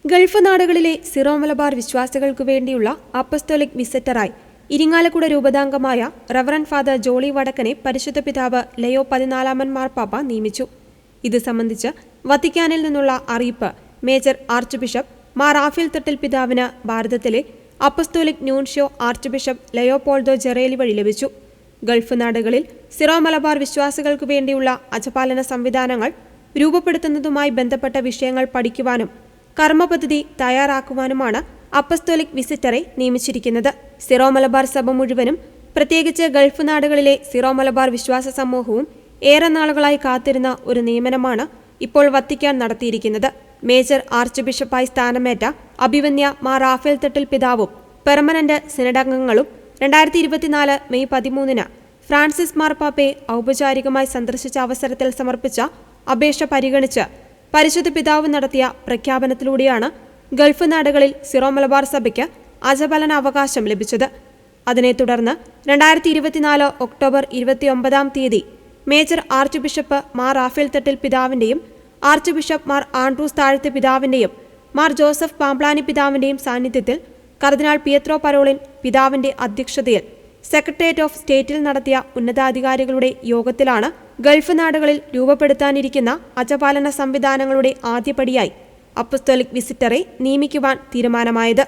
Gulf നാടുകളിലെ സിറോ മലബാർ വിശ്വാസികൾക്കു വേണ്ടിയുള്ള അപ്പസ്തോലിക് വിസിറ്ററായി ഇരിങ്ങാലക്കുട രൂപതാംഗമായ റവറൻ ഫാദർ ജോളി വടക്കനെ പരിശുദ്ധ പിതാവ് ലയോ 14 മാർപ്പാപ്പ നിയമിച്ചു. ഇത് സംബന്ധിച്ച് വത്തിക്കാനിൽ നിന്നുള്ള അറിയിപ്പ് major archbishop Mar Raphael Thattil പിതാവിന് ഭാരതത്തിലെ apostolic nuncio archbishop Leopoldo Girelli വഴി ലഭിച്ചു. ഗൾഫ് നാടുകളിൽ സിറോ മലബാർ വിശ്വാസികൾക്കു വേണ്ടിയുള്ള അജപാലന സംവിധാനങ്ങൾ രൂപപ്പെടുത്തുന്നതുമായി ബന്ധപ്പെട്ട വിഷയങ്ങൾ പഠിക്കുവാനും കർമ്മപദ്ധതി തയ്യാറാക്കുവാനുമാണ് അപ്പസ്തോലിക് വിസിറ്ററെ നിയമിച്ചിരിക്കുന്നത്. സിറോ മലബാർ സഭ മുഴുവനും, പ്രത്യേകിച്ച് ഗൾഫ് നാടുകളിലെ സിറോ മലബാർ വിശ്വാസ സമൂഹവും ഏറെ നാളുകളായി കാത്തിരുന്ന ഒരു നിയമനമാണ് ഇപ്പോൾ വത്തിക്കാൻ നടത്തിയിരിക്കുന്നത്. മേജർ ആർച്ച് ബിഷപ്പായി സ്ഥാനമേറ്റ അഭിവന്യ മാർ റാഫേൽ തട്ടിൽ പിതാവും പെർമനന്റ് സിനഡംഗങ്ങളും 2024 മെയ് 13 ഫ്രാൻസിസ് മാർപ്പാപ്പയെ ഔപചാരികമായി സന്ദർശിച്ച അവസരത്തിൽ സമർപ്പിച്ച അപേക്ഷ പരിഗണിച്ച് പരിശുദ്ധ പിതാവ് നടത്തിയ പ്രഖ്യാപനത്തിലൂടെയാണ് ഗൾഫ് നാടുകളിൽ സിറോ മലബാർ സഭയ്ക്ക് അജപാലന അവകാശം ലഭിച്ചത്. അതിനെ തുടർന്ന് 2024 October 29 major archbishop Mar Raphael Thattil പിതാവിന്റെയും ആർച്ച് ബിഷപ്പ് മാർ ആൻഡ്രൂസ് താഴത്തെ പിതാവിന്റെയും മാർ ജോസഫ് പാംപ്ലാനി പിതാവിന്റെയും സാന്നിധ്യത്തിൽ കർദിനാൾ പിയത്രോ പരോളിൻ പിതാവിന്റെ അധ്യക്ഷതയിൽ സെക്രട്ടേറിയറ്റ് ഓഫ് സ്റ്റേറ്റിൽ നടത്തിയ ഉന്നതാധികാരികളുടെ യോഗത്തിലാണ് ഗൾഫ് നാടുകളിൽ രൂപപ്പെടുത്താനിരിക്കുന്ന അജപാലന സംവിധാനങ്ങളുടെ ആദ്യപടിയായി അപ്പസ്തോലിക് വിസിറ്ററെ നിയമിക്കുവാൻ തീരുമാനമായത്.